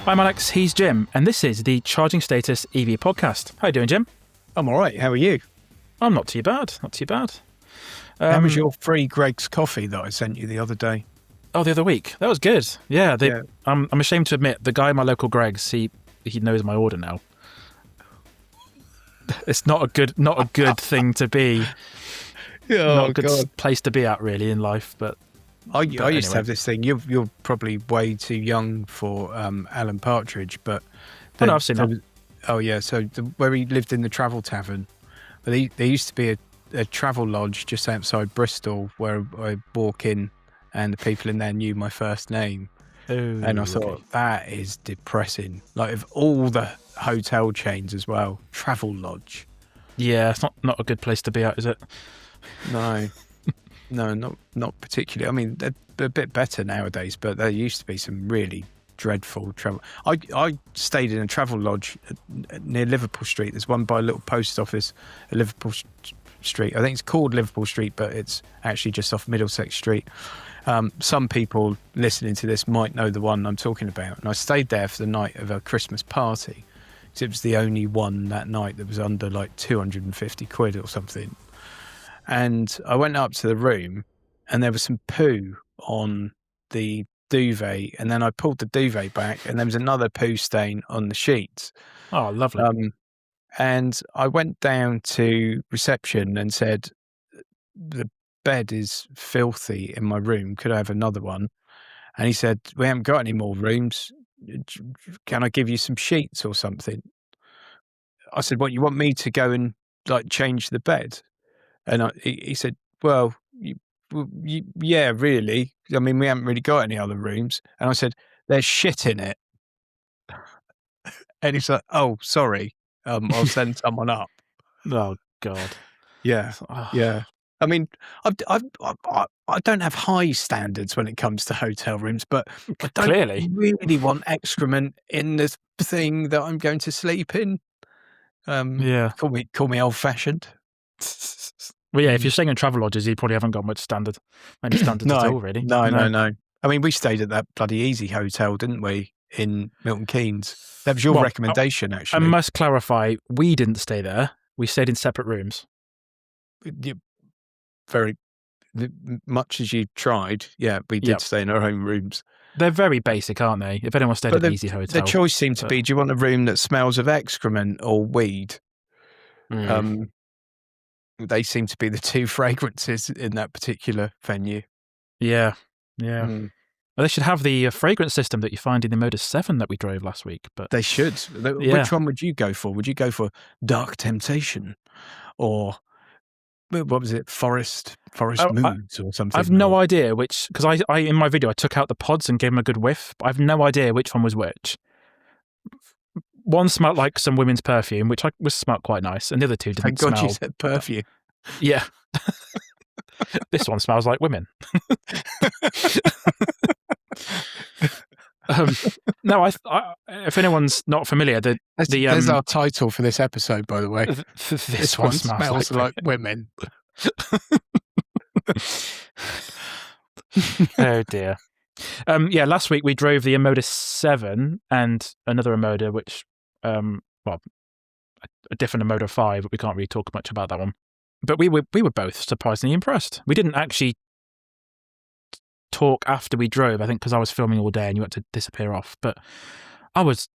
I'm Alex, he's Jim, and this is the Charging Status EV podcast. How you doing, Jim? I'm all right. How are you? I'm not too bad, not too bad. How was your free Greg's coffee that I sent you the other day? Oh, the other week. That was good. Yeah, I'm ashamed to admit, the guy in my local Greg's, he knows my order now. It's not a good thing to be. Not a good place to be at, really, in life, but... I used to have this thing. You're probably way too young for Alan Partridge, but no, I've seen that. Oh yeah, so where he lived in the Travel Tavern, but there used to be a travel lodge just outside Bristol where I walk in, and the people in there knew my first name, and I thought that is depressing. Like of all the hotel chains as well, Travel Lodge. Yeah, it's not a good place to be at, is it? No. No, not particularly. I mean, they're a bit better nowadays, but there used to be some really dreadful travel. I stayed in a travel lodge near Liverpool Street. There's one by a little post office at Liverpool Street. I think it's called Liverpool Street, but it's actually just off Middlesex Street. Some people listening to this might know the one I'm talking about. And I stayed there for the night of a Christmas party. It was the only one that night that was under like 250 quid or something. And I went up to the room and there was some poo on the duvet, and then I pulled the duvet back and there was another poo stain on the sheets. Oh, lovely. And I went down to reception and said, the bed is filthy in my room. Could I have another one? And he said, we haven't got any more rooms. Can I give you some sheets or something? I said, what, you want me to go and like change the bed? And he said, well, yeah, really. I mean, we haven't really got any other rooms. And I said, there's shit in it. And he's like, oh, sorry. I'll send someone up. Oh, God. Yeah. Yeah. I mean, I don't have high standards when it comes to hotel rooms, but I don't really want excrement in the thing that I'm going to sleep in. Yeah. Call me old-fashioned. Well, yeah, if you're staying in travel lodges, you probably haven't got many standards at all, really. No. I mean, we stayed at that bloody Easy Hotel, didn't we, in Milton Keynes? That was your recommendation, actually. I must clarify, we didn't stay there. We stayed in separate rooms. Very much as you tried, yeah, we did stay in our own rooms. They're very basic, aren't they? If anyone stayed at the Easy Hotel. The choice seemed to be, do you want a room that smells of excrement or weed? They seem to be the two fragrances in that particular venue. Yeah. Well, they should have the fragrance system that you find in the Omoda 7 that we drove last week. But they should. Which one would you go for? Would you go for Dark Temptation or what was it? Forest Moods or something? I've no idea which, because I in my video I took out the pods and gave them a good whiff, but I've no idea which one was which. One smelled like some women's perfume, which smelled quite nice, and the other two didn't smell. Thank God you said perfume. Yeah. This one smells like women. No, if anyone's not familiar, there's our title for this episode, by the way. This one smells like women. Oh dear. Yeah, last week we drove the Omoda 7 and another Omoda, which, a different Omoda 5, but we can't really talk much about that one. But we were both surprisingly impressed. We didn't actually talk after we drove, I think, because I was filming all day and you had to disappear off. But I was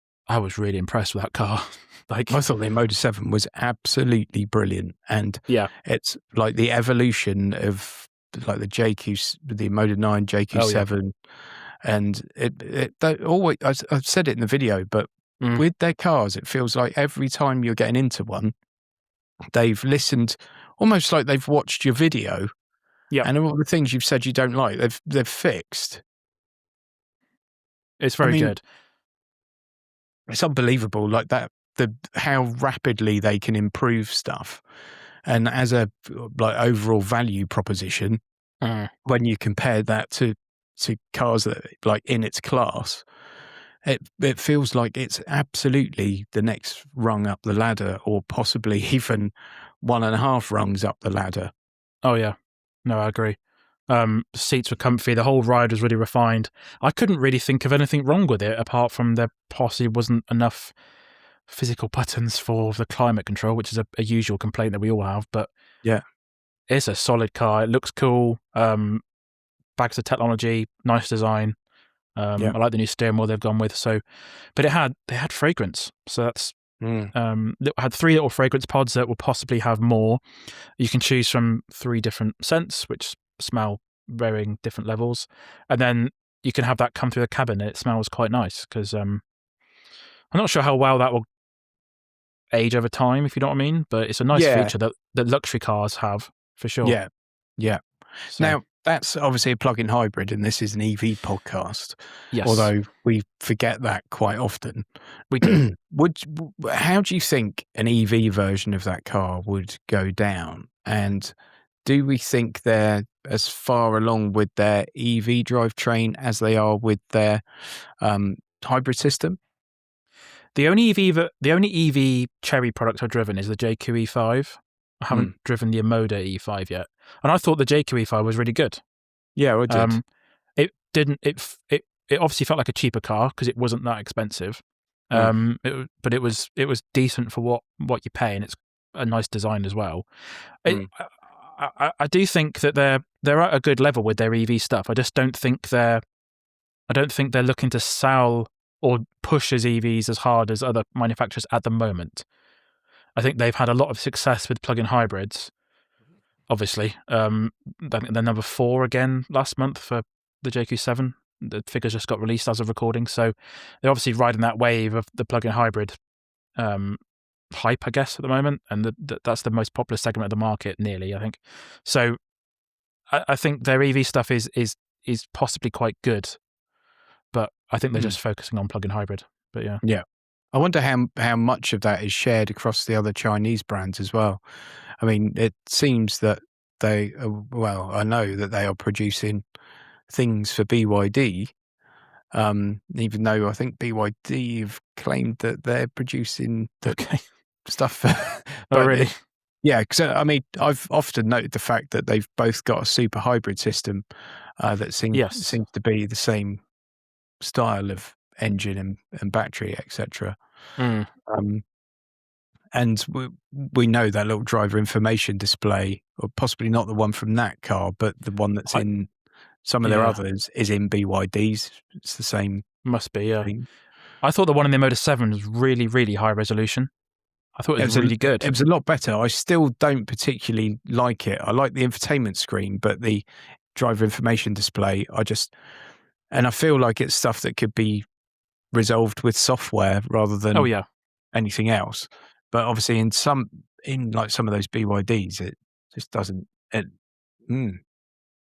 really impressed with that car. I thought the Omoda 7 was absolutely brilliant, and it's like the evolution of like the Omoda 9 JQ7, and they always. I've said it in the video, but with their cars, it feels like every time you're getting into one, they've listened, almost like they've watched your video. Yeah, and all the things you've said you don't like, they've fixed. It's very good. It's unbelievable, like that. How rapidly they can improve stuff, and as a like overall value proposition, when you compare that to cars that like in its class, it feels like it's absolutely the next rung up the ladder, or possibly even 1.5 rungs up the ladder. Oh yeah. No, I agree. Seats were comfy. The whole ride was really refined. I couldn't really think of anything wrong with it apart from there possibly wasn't enough physical buttons for the climate control, which is a usual complaint that we all have. But Yeah. it's a solid car. It looks cool. Bags of technology, nice design. I like the new steering wheel they've gone with. So, but they had fragrance. So that's it had 3 little fragrance pods that will possibly have more. You can choose from 3 different scents, which smell varying different levels, and then you can have that come through the cabin. And it smells quite nice because I'm not sure how well that will age over time, if you know what I mean. But it's a nice feature that luxury cars have for sure. Yeah. So, now, that's obviously a plug-in hybrid, and this is an EV podcast. Yes. Although we forget that quite often. We do. How do you think an EV version of that car would go down? And do we think they're as far along with their EV drivetrain as they are with their hybrid system? The only EV Cherry product I've driven is the JQ E5. I haven't driven the Omoda E5 yet, and I thought the JQ E5 was really good. Yeah, I did. It didn't. It obviously felt like a cheaper car because it wasn't that expensive. But it was decent for what you pay, and it's a nice design as well. I do think that they're at a good level with their EV stuff. I just don't think they're looking to sell or push as EVs as hard as other manufacturers at the moment. I think they've had a lot of success with plug-in hybrids. Obviously, they're number 4 again last month for the JQ7. The figures just got released as of recording, so they're obviously riding that wave of the plug-in hybrid hype, I guess, at the moment, and that's the most popular segment of the market, nearly, I think. So, I think their EV stuff is possibly quite good, but I think they're just focusing on plug-in hybrid. But yeah. I wonder how much of that is shared across the other Chinese brands as well. I mean, it seems that I know that they are producing things for BYD, even though I think BYD have claimed that they're producing stuff. Oh, really? Because I mean, I've often noted the fact that they've both got a super hybrid system that seems to be the same style of engine and battery, etc. And we know that little driver information display, or possibly not the one from that car, but the one that's in some of their others is in BYDs. It's the same. Must be, yeah. thing. I thought the one in the Omoda 7 was really, really high resolution. I thought it was really good. It was a lot better. I still don't particularly like it. I like the infotainment screen, but the driver information display, and I feel like it's stuff that could be resolved with software rather than anything else. But obviously in some of those BYDs, it just doesn't.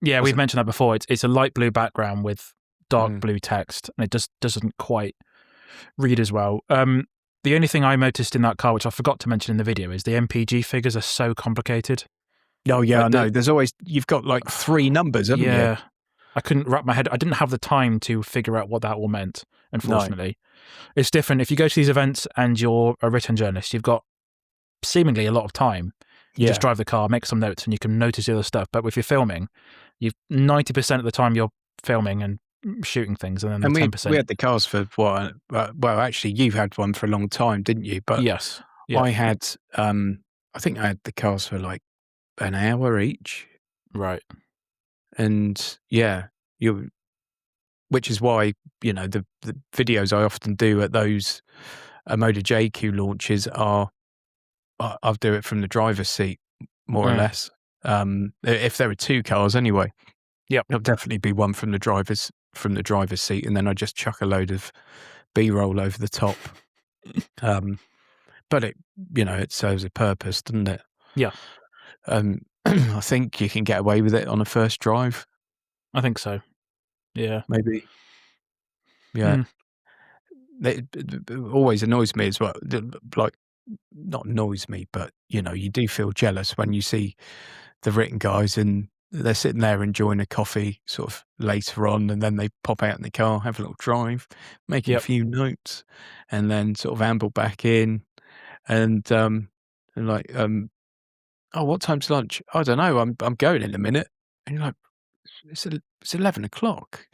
Yeah, we've mentioned that before. It's a light blue background with dark blue text, and it just doesn't quite read as well. The only thing I noticed in that car, which I forgot to mention in the video, is the MPG figures are so complicated. Oh yeah, I know. There's always, you've got like 3 numbers, haven't you? Yeah, I couldn't wrap my head. I didn't have the time to figure out what that all meant. Unfortunately, it's different if you go to these events and you're a written journalist. You've got seemingly a lot of time. You just drive the car, make some notes, and you can notice the other stuff. But if you're filming, 90% of the time you're filming and shooting things, and then 10%. We had the cars for what? Well, actually, you've had one for a long time, didn't you? But yes, I had. I think I had the cars for like an hour each. Right. And which is why the videos I often do at those Omoda JQ launches are. I'll do it from the driver's seat, more or less. If there are 2 cars, anyway. Yep. It'll definitely be one from the driver's seat, and then I just chuck a load of B-roll over the top. But it serves a purpose, doesn't it? Yeah. I think you can get away with it on a first drive. I think so. Yeah. Maybe. Yeah. It always annoys me as well. Like, not annoys me, but you do feel jealous when you see the written guys and they're sitting there enjoying a coffee sort of later on, and then they pop out in the car, have a little drive, making a few notes, and then sort of amble back in and like, oh, what time's lunch? I don't know, I'm going in a minute. And you're like, it's 11 o'clock.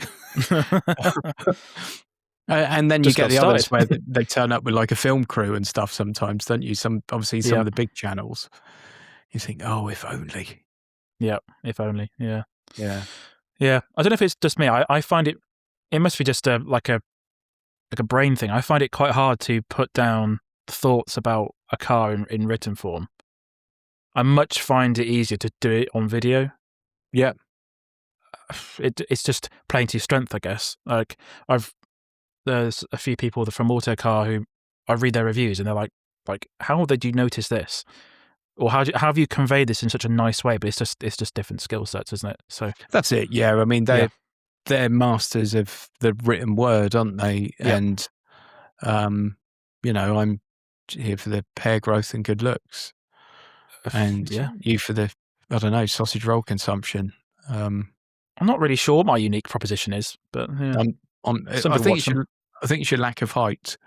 And then you Just get got the others started. where they turn up with like a film crew and stuff sometimes, don't you? Obviously some of the big channels. You think, oh, if only. Yeah, if only. Yeah. Yeah. Yeah. I don't know if it's just me. I find it must be just like a brain thing. I find it quite hard to put down thoughts about a car in written form. I much find it easier to do it on video. Yeah. It's just playing to your strength, I guess. Like there's a few people from Autocar who I read their reviews and they're like, how did you notice this? Or how have you conveyed this in such a nice way? But it's just different skill sets, isn't it? So that's it. Yeah, I mean they're masters of the written word, aren't they? Yeah. And I'm here for the hair growth and good looks, and you for the sausage roll consumption. I'm not really sure what my unique proposition is, but yeah. I think it's your lack of height.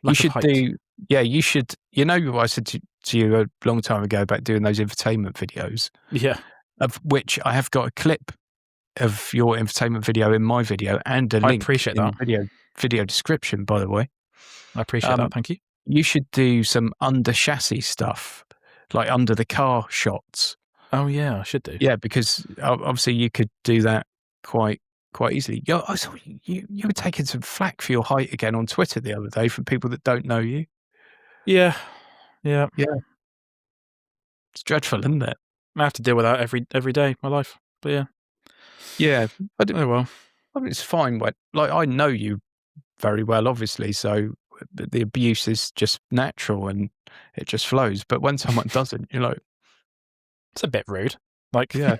You should height. you should. You know what I said to you a long time ago about doing those infotainment videos? Yeah. Of which I have got a clip of your infotainment video in my video and a link appreciate in that. the video description, by the way. I appreciate that, thank you. You should do some under chassis stuff, like under the car shots. Oh yeah, I should do. Yeah, because obviously you could do that quite easily. I saw you were taking some flack for your height again on Twitter the other day from people that don't know you. Yeah. It's dreadful, isn't it? I have to deal with that every day of my life. But yeah. Yeah. Oh well. I mean, it's fine when, like, I know you very well, obviously, so the abuse is just natural and it just flows. But when someone doesn't, you're like, it's a bit rude. Like, yeah.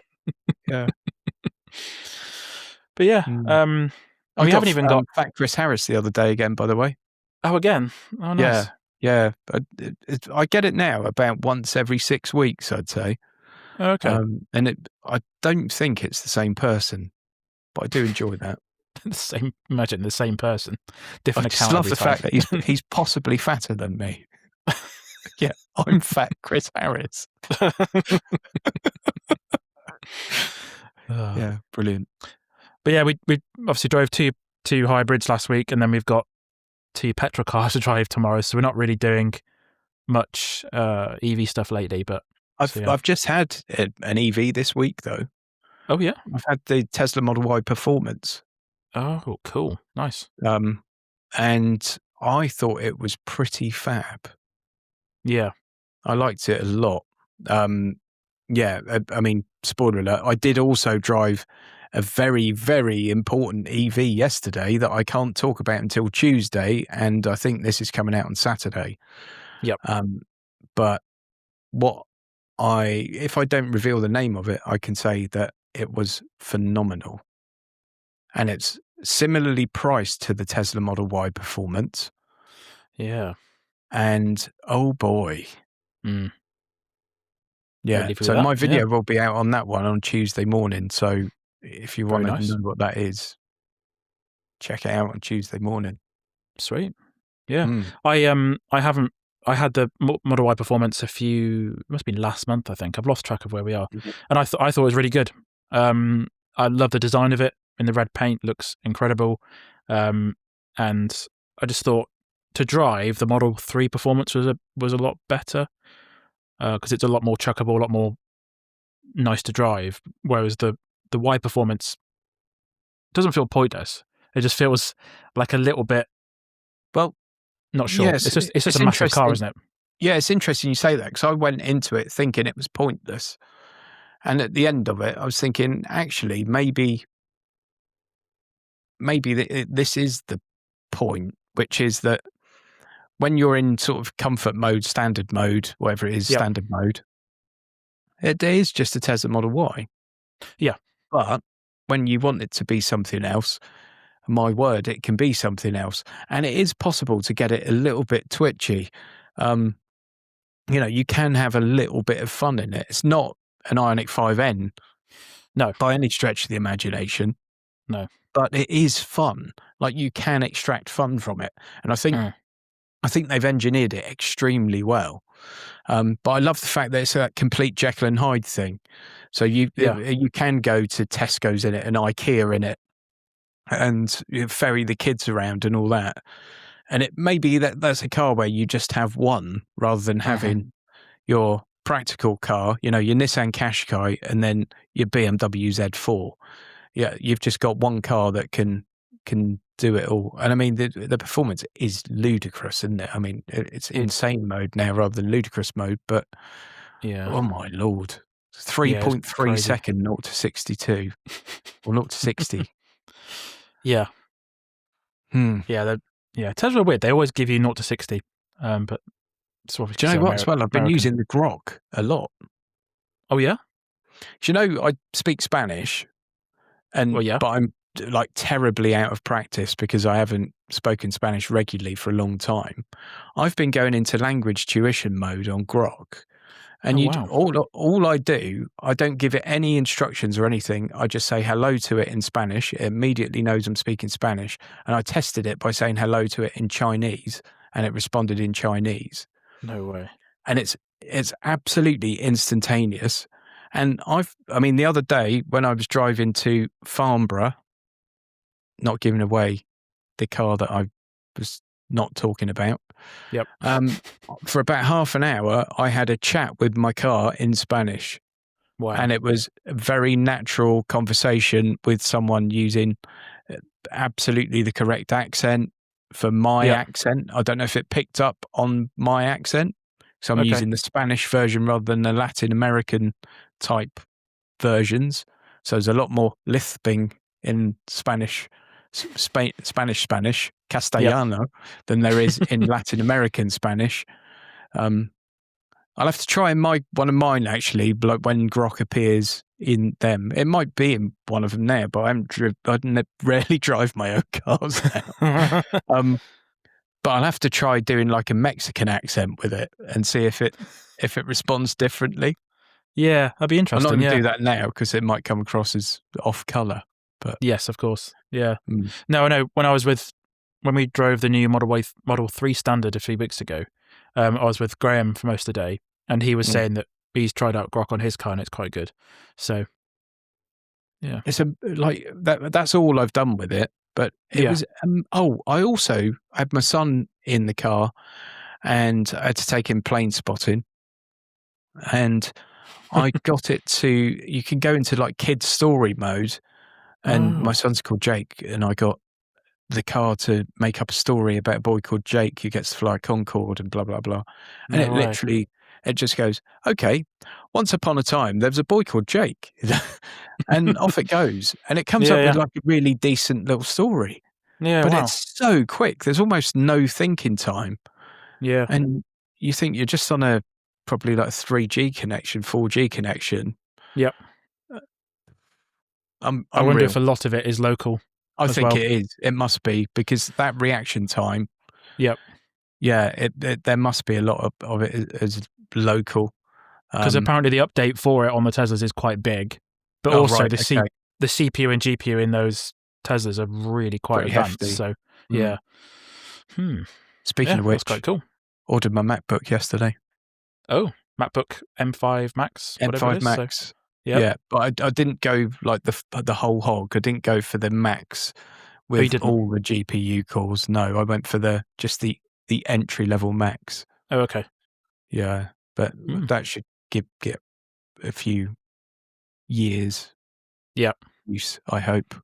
But yeah, we haven't even got Fat Chris Harris the other day again, by the way. Oh, again? Oh, nice. Yeah. I get it now about once every 6 weeks, I'd say. Okay. And I don't think it's the same person, but I do enjoy that. Imagine the same person, different I just account. love the fact that he's possibly fatter than me. Yeah, I'm Fat Chris Harris. Yeah, brilliant. But yeah, we obviously drove two hybrids last week, and then we've got 2 petrol cars to drive tomorrow. So we're not really doing much EV stuff lately. But I've just had an EV this week, though. Oh yeah, I've had the Tesla Model Y Performance. Oh, cool, nice. And I thought it was pretty fab. Yeah, I liked it a lot. Yeah, I mean, spoiler alert, I did also drive a very, very important EV yesterday that I can't talk about until Tuesday, and I think this is coming out on Saturday. Yep. But if I don't reveal the name of it, I can say that it was phenomenal. And it's similarly priced to the Tesla Model Y Performance. Yeah. And oh boy. Mm. Yeah, so my video will be out on that one on Tuesday morning. So if you want to know what that is, check it out on Tuesday morning. Sweet. Yeah. I had the Model Y Performance must have been last month, I think. I've lost track of where we are. Mm-hmm. And I thought it was really good. I love the design of it in the red paint, looks incredible. And I just thought to drive, the Model 3 Performance was a lot better. Because it's a lot more chuckable, a lot more nice to drive, whereas the Y Performance doesn't feel pointless. It just feels like a little bit, well, not sure. Yes, it's just a massive car, isn't it? Yeah, it's interesting you say that, because I went into it thinking it was pointless, and at the end of it, I was thinking, actually, maybe this is the point, which is that when you're in sort of comfort mode, standard mode, whatever it is, standard mode, it is just a Tesla Model Y. Yeah. But when you want it to be something else, my word, it can be something else. And it is possible to get it a little bit twitchy. You can have a little bit of fun in it. It's not an Ioniq 5N. No. By any stretch of the imagination. No. But it is fun. Like, you can extract fun from it. And I think they've engineered it extremely well. But I love the fact that it's a complete Jekyll and Hyde thing. So you can go to Tesco's in it and IKEA in it, and you ferry the kids around and all that. And it may be that's a car where you just have one rather than having your practical car, your Nissan Qashqai and then your BMW Z4. Yeah, you've just got one car that can do it all. And I mean, the performance is ludicrous, isn't it? I mean, it's insane mode now rather than ludicrous mode. But oh my lord, 3.3 second 0 to 62 or 0 to 60. Yeah. Tesla are weird. They always give you 0 to 60, but it's obviously. Do you know what? As well, I've been using the Grok a lot. Oh yeah. Do you know I speak Spanish, but I'm like terribly out of practice because I haven't spoken Spanish regularly for a long time. I've been going into language tuition mode on Grok. And all I do, I don't give it any instructions or anything. I just say hello to it in Spanish. It immediately knows I'm speaking Spanish. And I tested it by saying hello to it in Chinese, and it responded in Chinese. No way. And it's absolutely instantaneous. And the other day when I was driving to Farnborough, not giving away the car that I was not talking about. Yep. For about half an hour, I had a chat with my car in Spanish. Wow. And it was a very natural conversation with someone using absolutely the correct accent for my accent. I don't know if it picked up on my accent. So I'm using the Spanish version rather than the Latin American type versions. So there's a lot more lisping in Spanish, Castellano, than there is in Latin American Spanish. I'll have to try one of mine actually, like when Grok appears in them. It might be in one of them now, but I rarely drive my own cars now. But I'll have to try doing like a Mexican accent with it and see if it responds differently. Yeah, that'd be interesting. I'm not going to do that now because it might come across as off colour. But yes, of course. Yeah. No, I know. When we drove the new Model 3 Standard a few weeks ago, I was with Graham for most of the day, and he was saying that he's tried out Grok on his car and it's quite good. So, yeah, it's that's all I've done with it. But it was. I also had my son in the car, and I had to take him plane spotting, and I got it to. You can go into like kids story mode. And my son's called Jake, and I got the car to make up a story about a boy called Jake who gets to fly a Concorde and blah, blah, blah. And it just goes, okay, once upon a time, there was a boy called Jake. And off it goes. And it comes up with like a really decent little story. Yeah, but it's so quick. There's almost no thinking time. Yeah. And you think you're just on probably like a 3G connection, 4G connection. Yep. I wonder if a lot of it is local. I think it is. It must be, because that reaction time. Yep. Yeah, there must be a lot of it as local. Because apparently the update for it on the Teslas is quite big, but also the CPU and GPU in those Teslas are really quite advanced. Hefty. So yeah. Speaking of which, that's quite cool. Ordered my MacBook yesterday. Oh, MacBook M5 Max. M5 Max. So. Yeah, but I didn't go like the whole hog. I didn't go for the Max with all the GPU cores. No, I went for just the entry level Max. Oh, okay. Yeah, but that should get a few years. Yeah. Use, I hope.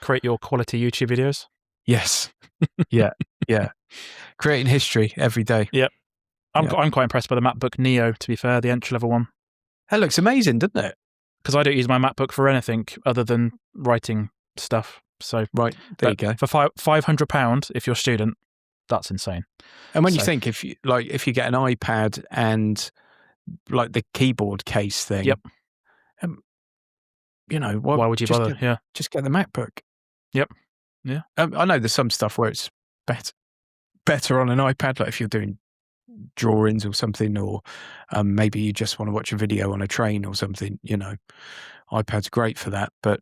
Create your quality YouTube videos. Yes. Yeah. Creating history every day. Yep. I'm quite impressed by the MacBook Neo. To be fair, the entry level one. That looks amazing, doesn't it? Because I don't use my MacBook for anything other than writing stuff. So there you go. For £500, if you're a student, that's insane. And when you think if you get an iPad and like the keyboard case thing, why would you bother? Just get the MacBook. Yep. Yeah. I know there's some stuff where it's better on an iPad, like if you're doing drawings or something, or maybe you just want to watch a video on a train or something, iPad's great for that. But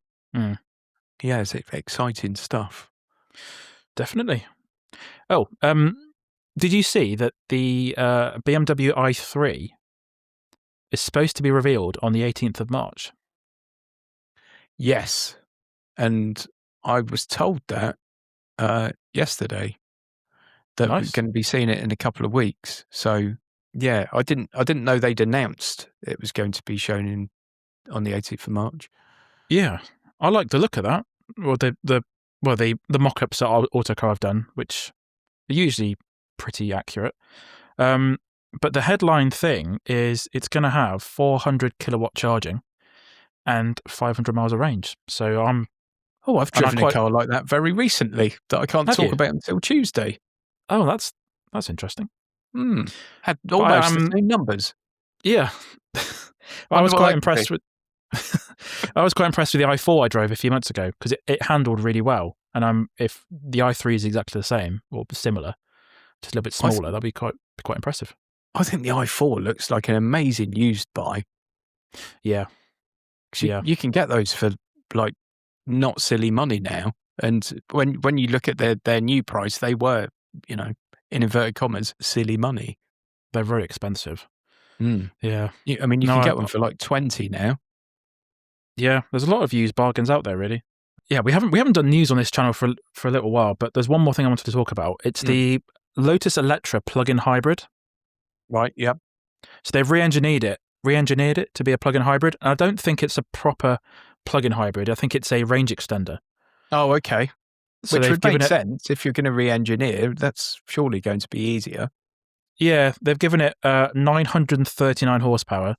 it's exciting stuff. Definitely. Oh, did you see that the BMW i3 is supposed to be revealed on the 18th of March. Yes, and I was told that yesterday that we're Nice. going to be seeing it in a couple of weeks. So yeah, I didn't know they'd announced it was going to be shown on the 18th of March. Yeah, I like the look of that. Well, the mock-ups that Autocar have done, which are usually pretty accurate. But the headline thing is it's going to have 400 kilowatt charging and 500 miles of range. So I've driven a car like that very recently that I can't talk about until Tuesday. Oh, that's interesting. Had almost the same numbers. Yeah. I was quite impressed with I was quite impressed with the i4 I drove a few months ago because it handled really well. And if the i3 is exactly the same or similar, just a little bit smaller, that'd be quite impressive. I think the i4 looks like an amazing used buy. Yeah. You can get those for like not silly money now. And when you look at their new price, they were, in inverted commas, silly money. They're very expensive. Yeah. I mean, you can get one for like 20 now. Yeah, there's a lot of used bargains out there, really. Yeah, we haven't done news on this channel for a little while, but there's one more thing I wanted to talk about. It's the Lotus Eletre plug-in hybrid. Right, yep. So they've re-engineered it to be a plug-in hybrid. And I don't think it's a proper plug-in hybrid. I think it's a range extender. Oh, okay. So which would make sense. If you're going to re-engineer, that's surely going to be easier. Yeah, they've given it 939 horsepower.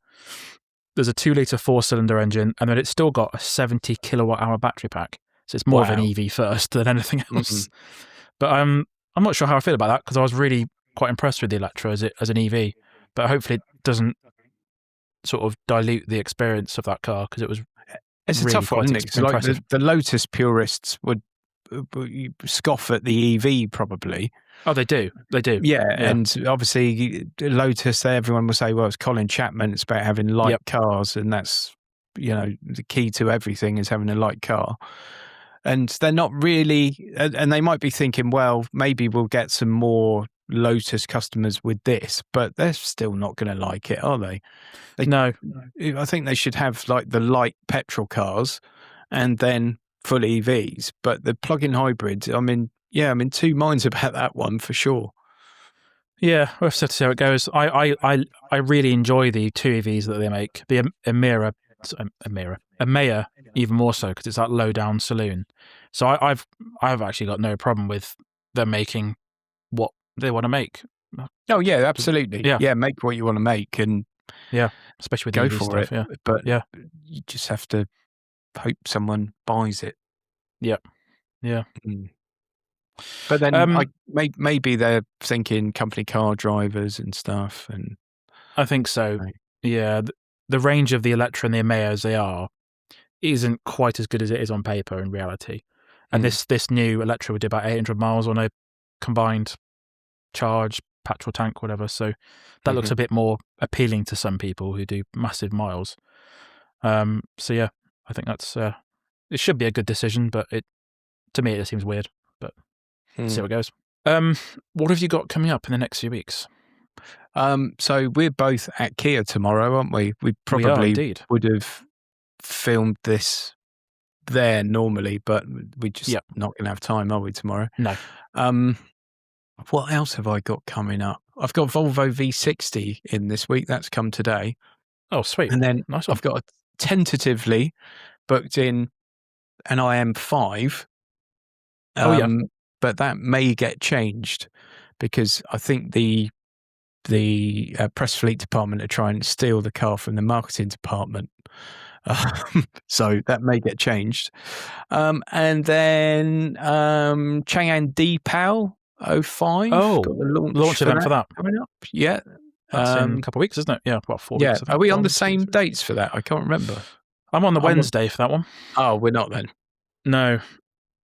There's a 2-litre 4-cylinder engine, and then it's still got a 70 kilowatt-hour battery pack. So it's more of an EV first than anything else. But I'm not sure how I feel about that because I was really quite impressed with the Eletre as an EV. But hopefully it doesn't sort of dilute the experience of that car because it's really a tough one, isn't it? Like the Lotus purists would scoff at the EV probably. Oh, they do. Yeah, and obviously Lotus, everyone will say, well, it's Colin Chapman, it's about having light cars, and that's, the key to everything is having a light car. And they're not really, and they might be thinking, well, maybe we'll get some more Lotus customers with this, but they're still not going to like it, are they? No. I think they should have like the light petrol cars and then full EVs, but the plug-in hybrid, I'm in two minds about that one for sure. Yeah, we'll have to see how it goes. I really enjoy the 2 EVs that they make. The Emea even more so because it's that low down saloon. So I've actually got no problem with them making what they want to make. Oh yeah, absolutely. Yeah, make what you want to make, and especially with go EV for stuff. it. But you just have to hope someone buys it. Yeah. But then maybe they're thinking company car drivers and stuff. And I think so. Yeah, the range of the Eletre and the Emea as they are isn't quite as good as it is on paper in reality. And this new Eletre would do about 800 miles on a combined charge, petrol tank, whatever. So that looks a bit more appealing to some people who do massive miles. So yeah, I think that's it should be a good decision, but to me it seems weird. But see how it goes. What have you got coming up in the next few weeks? So we're both at Kia tomorrow, aren't we? We probably would have filmed this there normally, but we're just not going to have time, are we, tomorrow? No. What else have I got coming up? I've got Volvo V60 in this week. That's come today. Oh, sweet. And then nice one. I've got tentatively booked in an IM5. But that may get changed because I think the press fleet department are trying to steal the car from the marketing department. So that may get changed. And then Chang'an Deepal 05. Oh, got the launch event for that coming up. Yeah. That's in a couple of weeks, isn't it? Yeah, about 4 weeks. Are we on the same dates for that? I can't remember. I'm on the Wednesday for that one. Oh, we're not then. No.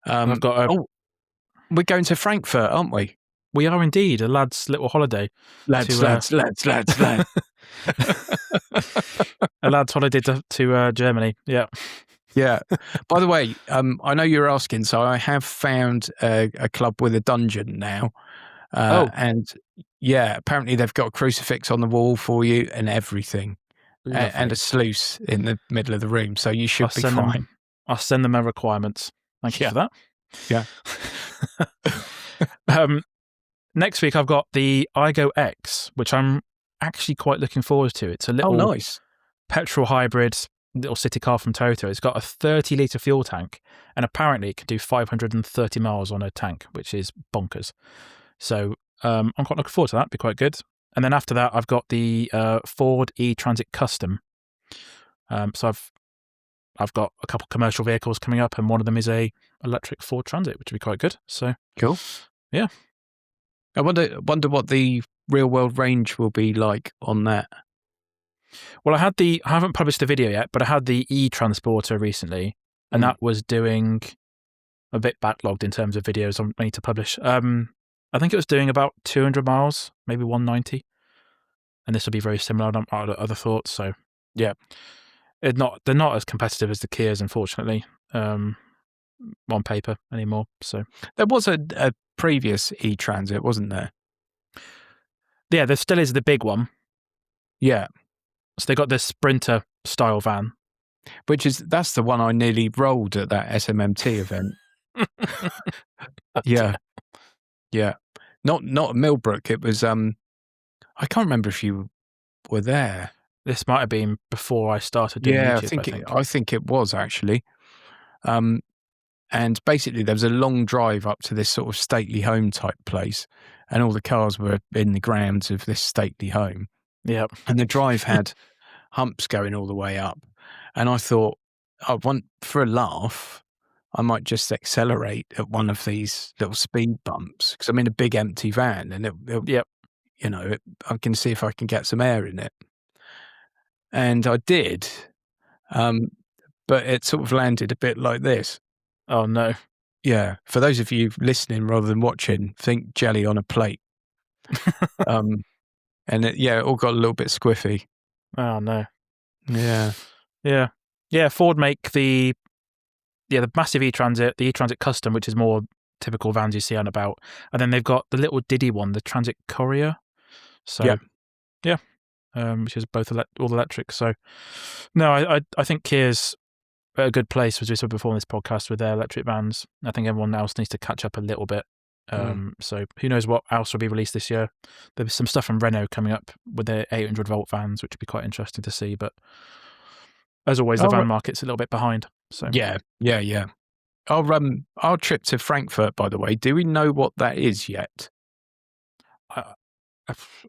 I've got we're going to Frankfurt, aren't we? We are indeed. A lad's little holiday. Lads. A lad's holiday to Germany. Yeah. Yeah. By the way, I know you're asking, so I have found a club with a dungeon now. And apparently they've got a crucifix on the wall for you and everything. and a sluice in the middle of the room, so you should be fine. I'll send them their requirements. Thank you for that. Yeah. Next week, I've got the iGo X, which I'm actually quite looking forward to. It's a little nice petrol hybrid little city car from Toyota. It's got a 30-litre fuel tank, and apparently it can do 530 miles on a tank, which is bonkers. So I'm quite looking forward to that. It'll be quite good. And then after that, I've got the Ford e-Transit Custom. So I've got a couple commercial vehicles coming up, and one of them is a electric Ford Transit, which would be quite good. So cool. Yeah. I wonder what the real world range will be like on that. Well, I haven't published the video yet, but I had the e-Transporter recently, and that was doing a bit backlogged in terms of videos I need to publish. I think it was doing about 200 miles, maybe 190. And this will be very similar on other thoughts. So yeah, they're not as competitive as the Kias, unfortunately, on paper anymore. So there was a previous e-Transit, wasn't there? Yeah, there still is the big one. Yeah. So they got this Sprinter style van, that's the one I nearly rolled at that SMMT event. Yeah. Not Millbrook. It was I can't remember if you were there. This might have been before I started doing YouTube. I think it was actually. And basically there was a long drive up to this sort of stately home type place, and all the cars were in the grounds of this stately home. Yeah. And the drive had humps going all the way up. And I thought, for a laugh, I might just accelerate at one of these little speed bumps, because I'm in a big empty van, and I can see if I can get some air in it. And I did, but it sort of landed a bit like this. Oh no! Yeah, for those of you listening rather than watching, think jelly on a plate. And it all got a little bit squiffy. Oh no! Yeah. Ford make the massive e-Transit, the e-Transit Custom, which is more typical vans you see on about, and then they've got the little Diddy one, the Transit Courier. So yeah, which is both all electric. So no, I think Kia's at a good place, as we said before in this podcast, with their electric vans. I think everyone else needs to catch up a little bit. So who knows what else will be released this year. There's some stuff from Renault coming up with their 800 volt vans, which would be quite interesting to see. But as always, the van market's a little bit behind. So yeah. Our trip to Frankfurt, by the way, do we know what that is yet?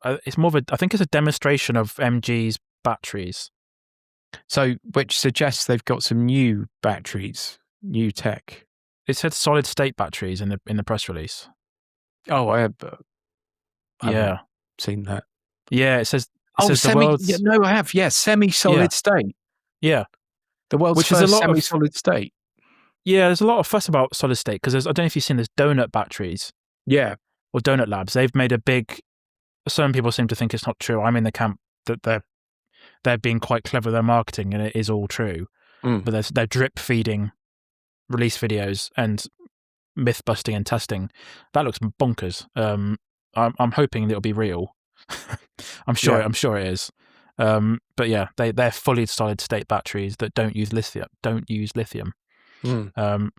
It's more of I think it's a demonstration of MG's batteries. So, which suggests they've got some new batteries, new tech. It said solid state batteries in the press release. Oh, I have seen that. Yeah, it says semi. I have. Yeah, semi-solid state. Yeah, the world's first semi-solid state. Yeah, there's a lot of fuss about solid state because I don't know if you've seen this donut batteries. Yeah, or donut labs. They've made a big. Some people seem to think it's not true. I'm in the camp that they're being quite clever with their marketing, and it is all true. But they're drip feeding release videos and myth busting and testing. That looks bonkers. I'm hoping it'll be real. I'm sure it is. But yeah, they're fully solid state batteries that don't use lithium. So I'm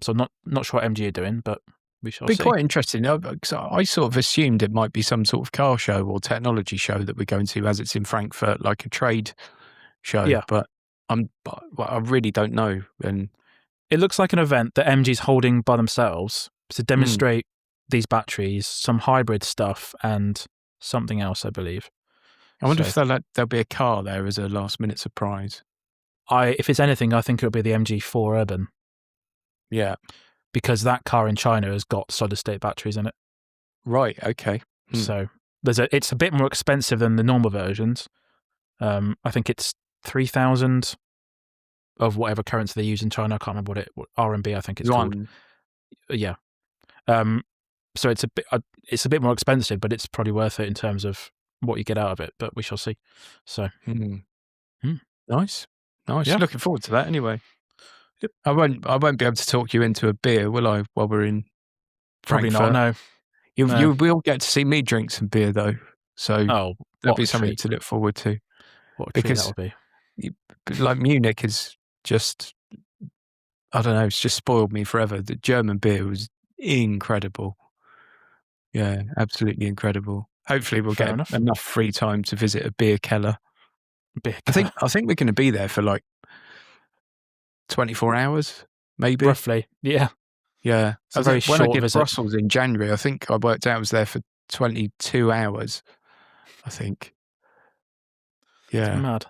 not sure what MG are doing, but we shall see. Be quite interesting. Because I sort of assumed it might be some sort of car show or technology show that we're going to, as it's in Frankfurt, like a trade show. Yeah. But I really don't know. And it looks like an event that MG's holding by themselves to demonstrate these batteries, some hybrid stuff, and something else, I believe. I wonder if there'll be a car there as a last-minute surprise. If it's anything, I think it'll be the MG4 Urban. Yeah. Because that car in China has got solid-state batteries in it. Right, okay. So it's a bit more expensive than the normal versions. I think it's 3,000 of whatever currency they use in China. I can't remember what RMB I think it's called. Yeah. So it's a bit more expensive, but it's probably worth it in terms of what you get out of it. But we shall see. So nice. Yeah. Looking forward to that. Anyway, yep. I won't be able to talk you into a beer, will I? While we're in Probably Frankfurt? not. No. You will get to see me drink some beer though. So that'll be something to look forward to. What a treat that'll be. like Munich is just, I don't know, it's just spoiled me forever. The German beer was incredible. Yeah, absolutely incredible. Hopefully we'll Fair get enough. enough free time to visit a beer keller. Beer I think we're going to be there for like 24 hours, maybe. roughly. Yeah. Yeah. It's a very When I short did visit. Brussels in January, I think I worked out I was there for 22 hours, I think. Yeah. Mad.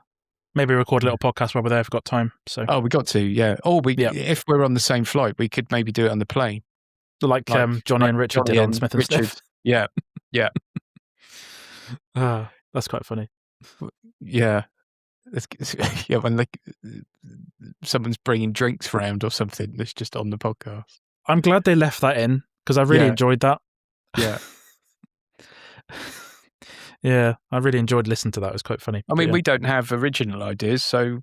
Maybe record a little podcast while we're there if we've got time. So. Oh, we got to, yeah. Or if we're on the same flight, we could maybe do it on the plane. Like Johnny and Richard did on Smith and Stiff. Yeah. Yeah. That's quite funny. Yeah. Yeah, when someone's bringing drinks around or something that's just on the podcast. I'm glad they left that in because I really enjoyed that. Yeah. Yeah, I really enjoyed listening to that. It was quite funny. I mean, we don't have original ideas, so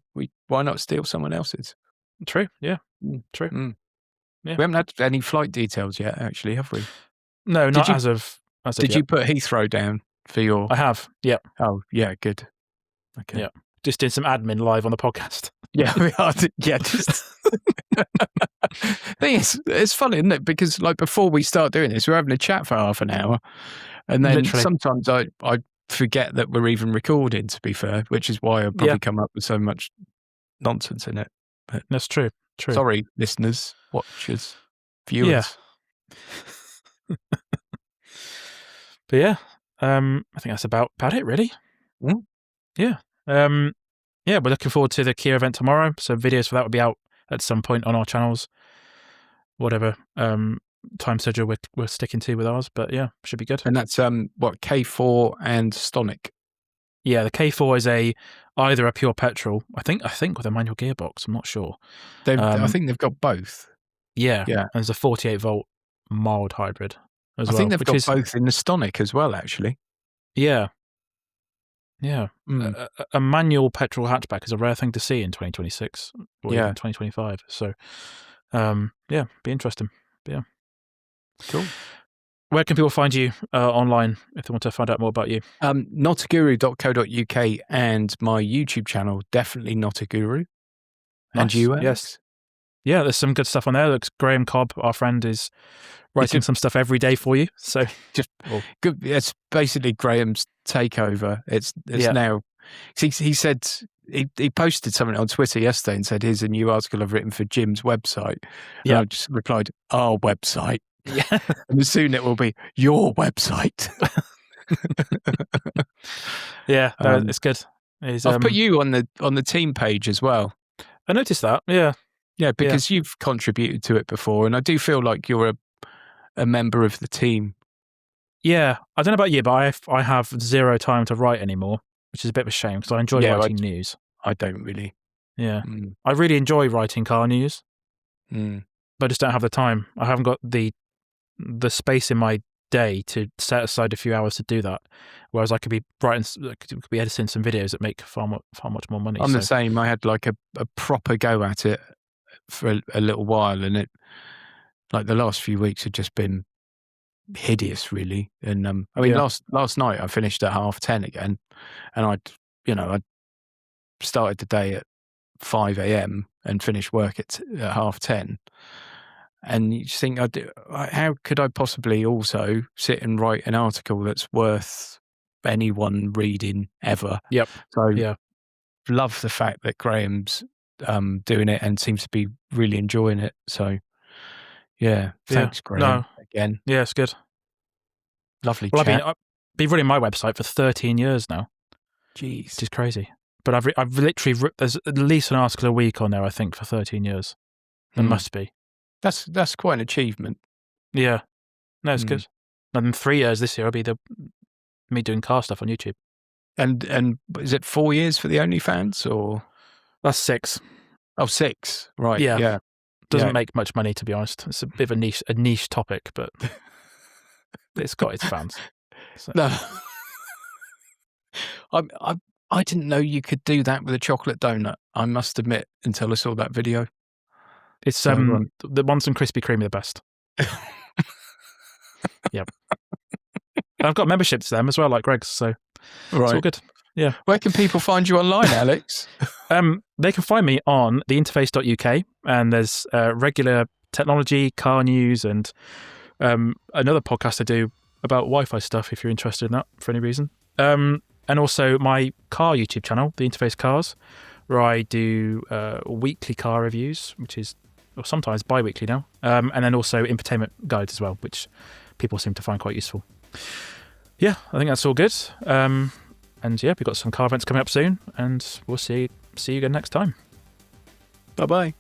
why not steal someone else's? True. Yeah. True. Mm. Yeah. We haven't had any flight details yet, actually, have we? No, not as of Did you put Heathrow down for your? I have. Yeah. Oh, yeah, good. Okay. Yeah. Just did some admin live on the podcast. Yeah, we are. Yeah, just. Thing is, it's funny, isn't it? Because like before we start doing this, we're having a chat for half an hour, and then sometimes I forget that we're even recording. To be fair, which is why I probably come up with so much nonsense in it. But that's true. True. Sorry, listeners, watchers, viewers. Yeah. But yeah, I think that's about it, really. Mm. Yeah. Yeah, we're looking forward to the Kia event tomorrow. So videos for that will be out at some point on our channels, whatever time schedule we're sticking to with ours. But yeah, should be good. And that's what, K4 and Stonic. Yeah, the K4 is either a pure petrol, I think with a manual gearbox. I'm not sure. I think they've got both. Yeah, yeah. And there's a 48 volt mild hybrid as well. I think they've got both in the Stonic as well, actually. Yeah. Yeah. A manual petrol hatchback is a rare thing to see in 2026 or even 2025. So, yeah, be interesting. But yeah. Cool. Where can people find you online if they want to find out more about you? Notaguru.co.uk and my YouTube channel, definitely Not a Guru. And you, Alex? Yes. Yeah, there's some good stuff on there. Looks Graham Cobb, our friend, is writing some stuff every day for you. So just good. It's basically Graham's takeover. It's now. He said he posted something on Twitter yesterday and said, "Here's a new article I've written for Jim's website." And I just replied, "Our website." Yeah, and soon it will be your website. Yeah, it's good. I've put you on the team page as well. I noticed that. Yeah. Yeah, because you've contributed to it before, and I do feel like you're a member of the team. Yeah, I don't know about you, but I have zero time to write anymore, which is a bit of a shame because I enjoy writing news. I don't really. Yeah, I really enjoy writing car news, but I just don't have the time. I haven't got the space in my day to set aside a few hours to do that. Whereas I could be could be editing some videos that make far much more money. I'm the same. I had like a proper go at it for a little while, and it like the last few weeks had just been hideous, really. And I mean, last night I finished at 10:30 again, and I started the day at 5 a.m. and finished work at 10:30. And you just think, how could I possibly also sit and write an article that's worth anyone reading ever? Yep. So love the fact that Graham's doing it and seems to be really enjoying it. So yeah, thanks, Graham. Again. Yeah, it's good. Lovely chat. I've been running my website for 13 years now. Jeez. Which is crazy. But I've literally, there's at least an article a week on there, I think, for 13 years. There must be. That's quite an achievement. Yeah. No, it's good. And in 3 years this year, I'll be me doing car stuff on YouTube. And is it 4 years for the OnlyFans or? That's 6. Oh, 6. Right. Yeah. Yeah. Doesn't make much money, to be honest. It's a bit of a niche topic, but it's got its fans. So. No. I didn't know you could do that with a chocolate donut. I must admit, until I saw that video. It's the ones from Krispy Kreme are the best. Yep. I've got memberships to them as well, like Greg's, so it's all good. Yeah. Where can people find you online, Alex? They can find me on theinterface.uk, and there's regular technology, car news, and another podcast I do about Wi-Fi stuff if you're interested in that for any reason. And also my car YouTube channel, The Interface Cars, where I do weekly car reviews, which is, or sometimes bi-weekly now, and then also infotainment guides as well, which people seem to find quite useful. Yeah, I think that's all good. And yeah, we've got some car events coming up soon, and we'll see you again next time. Bye-bye.